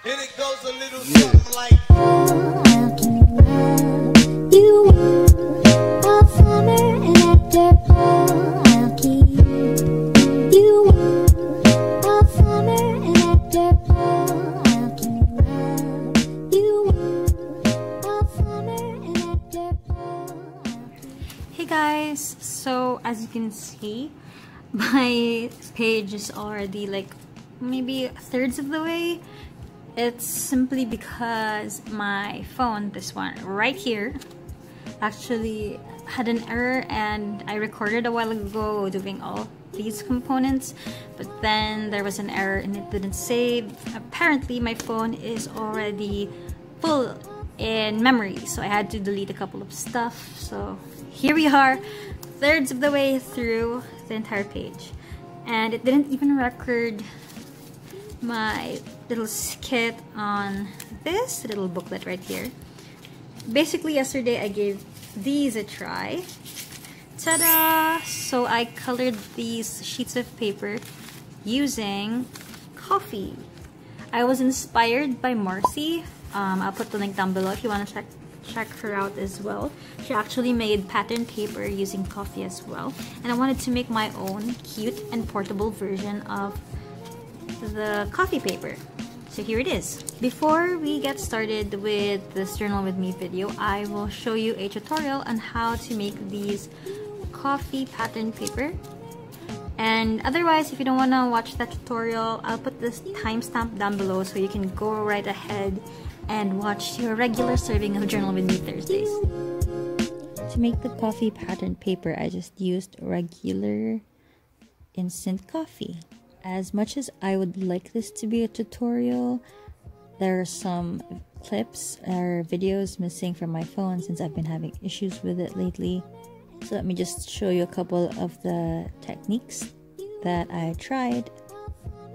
And it goes a little something like Hey guys, so as you can see, my page is already like maybe thirds of the way. It's simply because my phone, this one right here, actually had an error, and I recorded a while ago doing all these components, but then there was an error and it didn't save. Apparently my phone is already full in memory, so I had to delete a couple of stuff. So here we are, thirds of the way through the entire page, and it didn't even record my little skit on this little booklet right here. Basically yesterday I gave these a try. Ta-da! So I colored these sheets of paper using coffee. I was inspired by Marci. I'll put the link down below if you want to check her out as well. She actually made pattern paper using coffee as well, and I wanted to make my own cute and portable version of the coffee paper. So here it is. Before we get started with this journal with me video, I will show you a tutorial on how to make these coffee pattern paper. And otherwise, if you don't want to watch that tutorial, I'll put this timestamp down below so you can go right ahead and watch your regular serving of Journal with Me Thursdays. To make the coffee pattern paper, I just used regular instant coffee. As much as I would like this to be a tutorial, there are some clips or videos missing from my phone since I've been having issues with it lately. So let me just show you a couple of the techniques that I tried.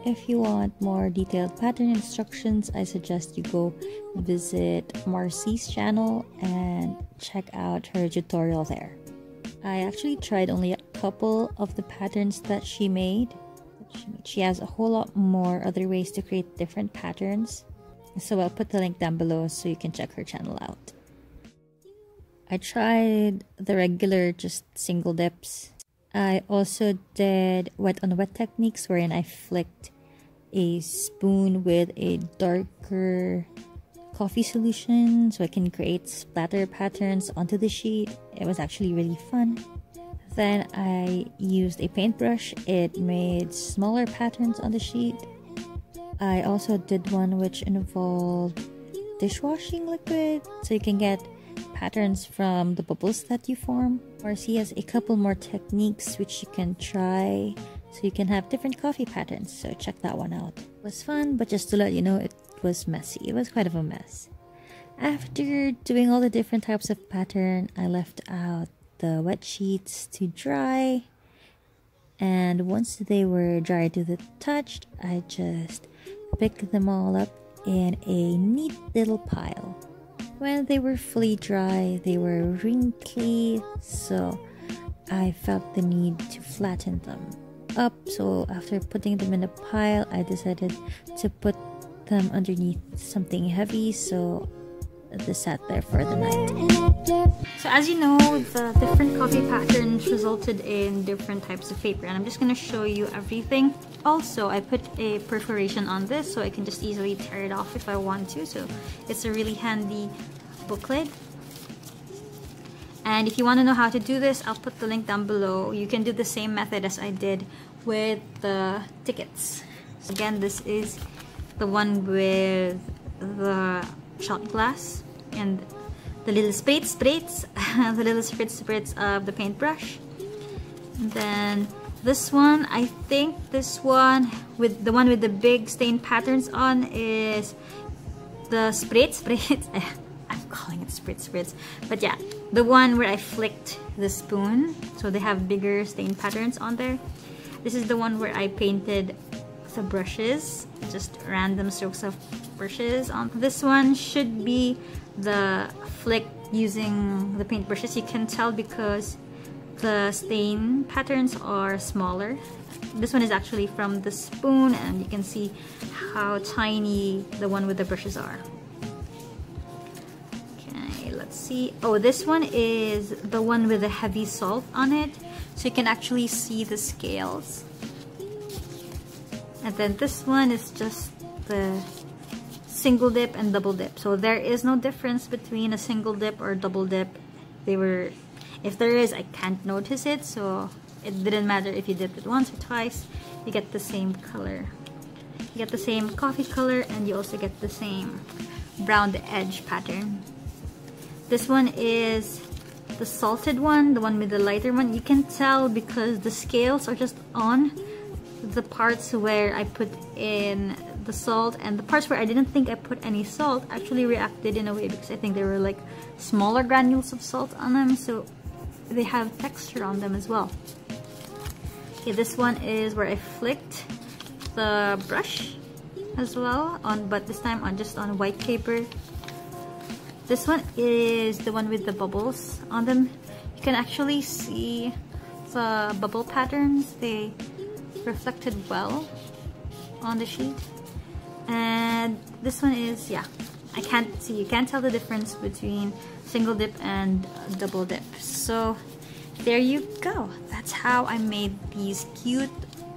If you want more detailed pattern instructions, I suggest you go visit Marci's channel and check out her tutorial there. I actually tried only a couple of the patterns that she made. She has a whole lot more other ways to create different patterns, so I'll put the link down below so you can check her channel out. I tried the regular just single dips. I also did wet on wet techniques wherein I flicked a spoon with a darker coffee solution so I can create splatter patterns onto the sheet. It was actually really fun. Then I used a paintbrush. It made smaller patterns on the sheet. I also did one which involved dishwashing liquid, so you can get patterns from the bubbles that you form. Marci has a couple more techniques which you can try, so you can have different coffee patterns, so check that one out. It was fun, but just to let you know, it was messy. It was quite of a mess. After doing all the different types of pattern, I left out the wet sheets to dry, and once they were dry to the touch, I just picked them all up in a neat little pile. When they were fully dry, they were wrinkly, so I felt the need to flatten them up. So after putting them in a pile, I decided to put them underneath something heavy, so they sat there for the night. So as you know, the different coffee patterns resulted in different types of paper, and I'm just going to show you everything. Also, I put a perforation on this so I can just easily tear it off if I want to, so it's a really handy booklet. And if you want to know how to do this, I'll put the link down below. You can do the same method as I did with the tickets. So again, this is the one with the shot glass and the little spritz the little spritz of the paintbrush. And then this one, I think this one with the big stain patterns on is the spritz. I'm calling it spritz, but yeah, the one where I flicked the spoon, so they have bigger stain patterns on there. This is the one where I painted the brushes, just random strokes of brushes on. This one should be the flick using the paint brushes. You can tell because the stain patterns are smaller This one is actually from the spoon, and you can see how tiny the one with the brushes are. Okay, let's see. Oh, this one is the one with the heavy salt on it, so you can actually see the scales. And then this one is just the single dip and double dip. So there is no difference between a single dip or double dip. If there is, I can't notice it, so it didn't matter if you dipped it once or twice. You get the same color. You get the same coffee color, and you also get the same brown edge pattern. This one is the salted one, the one with the lighter one. You can tell because the scales are just on the parts where I put in the salt, and the parts where I didn't think I put any salt actually reacted in a way because I think there were like smaller granules of salt on them, so they have texture on them as well. Okay, this one is where I flicked the brush as well, but this time just on white paper. This one is the one with the bubbles on them. You can actually see the bubble patterns. They reflected well on the sheet. And this one is, yeah, I can't see, you can't tell the difference between single dip and double dip. So there you go. That's how I made these cute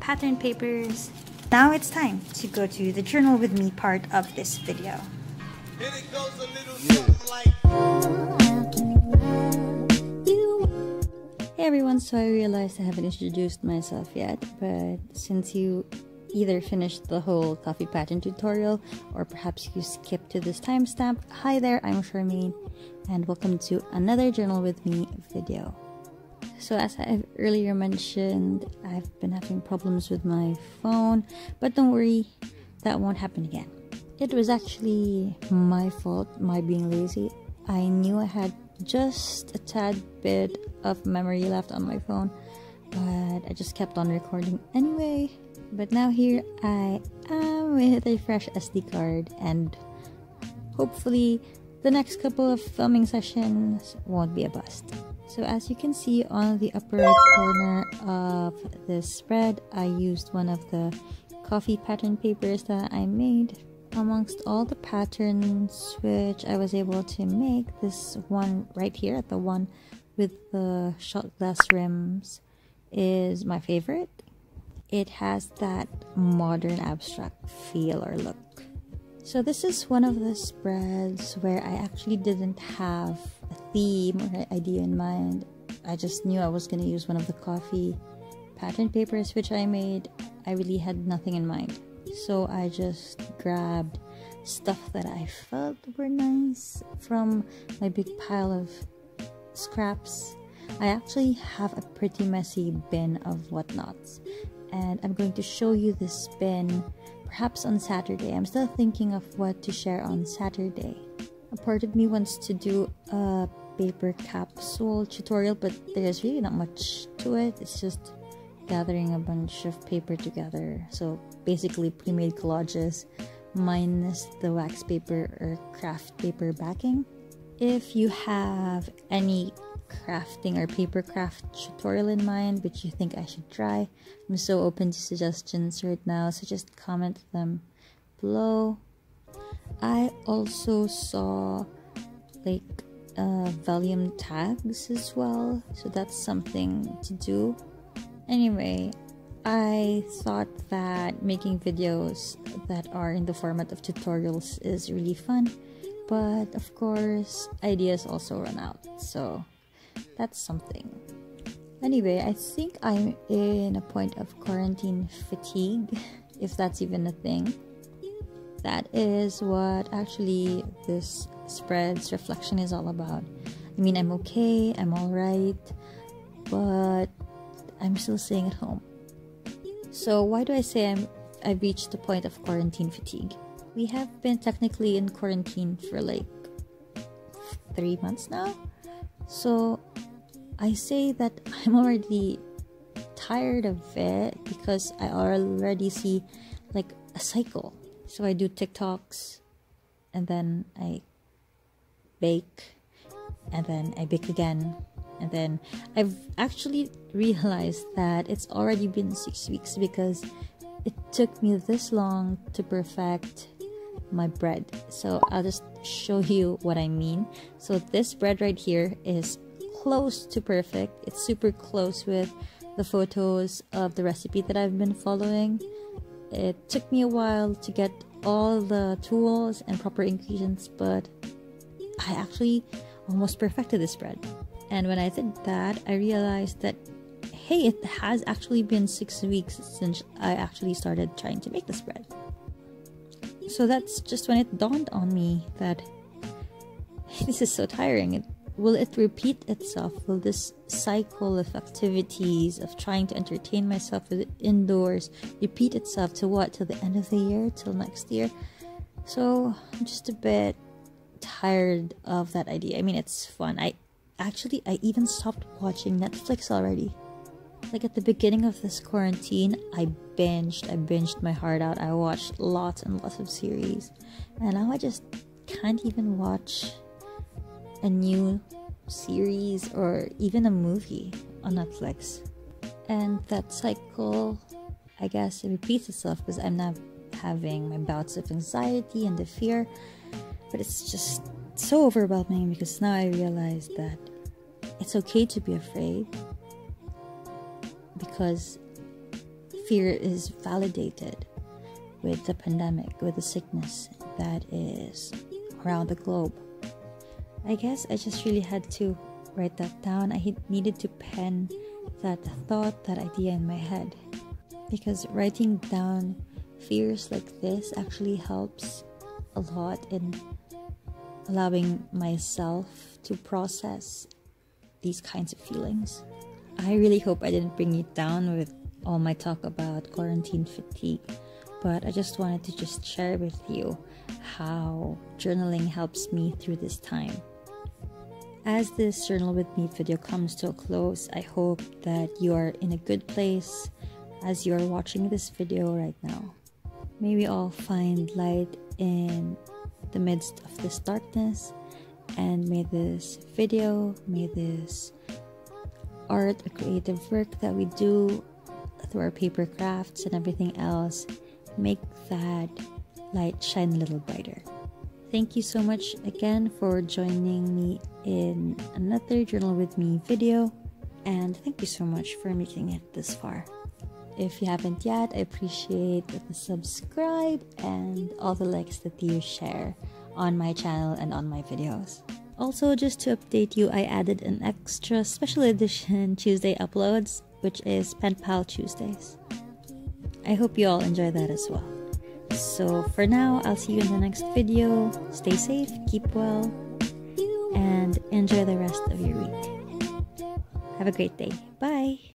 pattern papers. Now it's time to go to the journal with me part of this video. And it goes a little something like. Hey everyone, so I realized I haven't introduced myself yet, but since you either finished the whole coffee pattern tutorial or perhaps you skipped to this timestamp, hi there, I'm Charmaine and welcome to another Journal with Me video. So as I've earlier mentioned, I've been having problems with my phone, but don't worry, that won't happen again. It was actually my fault, my being lazy. I knew I had just a tad bit of memory left on my phone, but I just kept on recording anyway. But now here I am with a fresh SD card, and hopefully the next couple of filming sessions won't be a bust. So as you can see on the upper right corner of this spread, I used one of the coffee pattern papers that I made. Amongst all the patterns which I was able to make, this one right here, the one with the shot glass rims, is my favorite. It has that modern abstract feel or look. So this is one of the spreads where I actually didn't have a theme or idea in mind. I just knew I was going to use one of the coffee pattern papers which I made. I really had nothing in mind. So I just grabbed stuff that I felt were nice from my big pile of scraps. I actually have a pretty messy bin of whatnots, and I'm going to show you this bin perhaps on Saturday. I'm still thinking of what to share on Saturday. A part of me wants to do a paper capsule tutorial, but there's really not much to it. It's just gathering a bunch of paper together. So basically pre-made collages minus the wax paper or craft paper backing. If you have any crafting or paper craft tutorial in mind which you think I should try, I'm so open to suggestions right now, so just comment them below. I also saw like volume tags as well, so that's something to do. Anyway, I thought that making videos that are in the format of tutorials is really fun, but of course ideas also run out, so that's something. Anyway, I think I'm in a point of quarantine fatigue, if that's even a thing. That is what actually this spread's reflection is all about. I mean, I'm okay, I'm alright, but I'm still staying at home. So why do I say I've reached the point of quarantine fatigue? We have been technically in quarantine for like 3 months now. So I say that I'm already tired of it because I already see like a cycle. So I do TikToks, and then I bake, and then I bake again, And then I've actually realized that it's already been 6 weeks because it took me this long to perfect my bread. So I'll just show you what I mean. So this bread right here is close to perfect. It's super close with the photos of the recipe that I've been following. It took me a while to get all the tools and proper ingredients, but I actually almost perfected this bread. And when I did that, I realized that, hey, it has actually been 6 weeks since I actually started trying to make this bread. So that's just when it dawned on me that, hey, this is so tiring. Will it repeat itself? Will this cycle of activities, of trying to entertain myself indoors, repeat itself to what? Till the end of the year? Till next year? So I'm just a bit tired of that idea. I mean, it's fun. I even stopped watching Netflix already. Like at the beginning of this quarantine, I binged my heart out. I watched lots and lots of series, and now I just can't even watch a new series or even a movie on Netflix. And that cycle, I guess, it repeats itself because I'm now having my bouts of anxiety and the fear, but it's just so overwhelming because now I realize that it's okay to be afraid, because fear is validated with the pandemic, with the sickness that is around the globe. I guess I just really had to write that down. I needed to pen that thought, that idea in my head, because writing down fears like this actually helps a lot in allowing myself to process these kinds of feelings. I really hope I didn't bring you down with all my talk about quarantine fatigue, but I just wanted to just share with you how journaling helps me through this time. As this Journal With Me video comes to a close, I hope that you are in a good place as you are watching this video right now. May we all find light in the midst of this darkness, and may this video, may this art, a creative work that we do through our paper crafts and everything else, make that light shine a little brighter. Thank you so much again for joining me in another Journal With Me video, and thank you so much for making it this far. If you haven't yet, I appreciate the subscribe and all the likes that you share on my channel and on my videos. Also, just to update you, I added an extra special edition Tuesday uploads, which is Pen Pal Tuesdays. I hope you all enjoy that as well. So for now, I'll see you in the next video. Stay safe, keep well, and enjoy the rest of your week. Have a great day. Bye!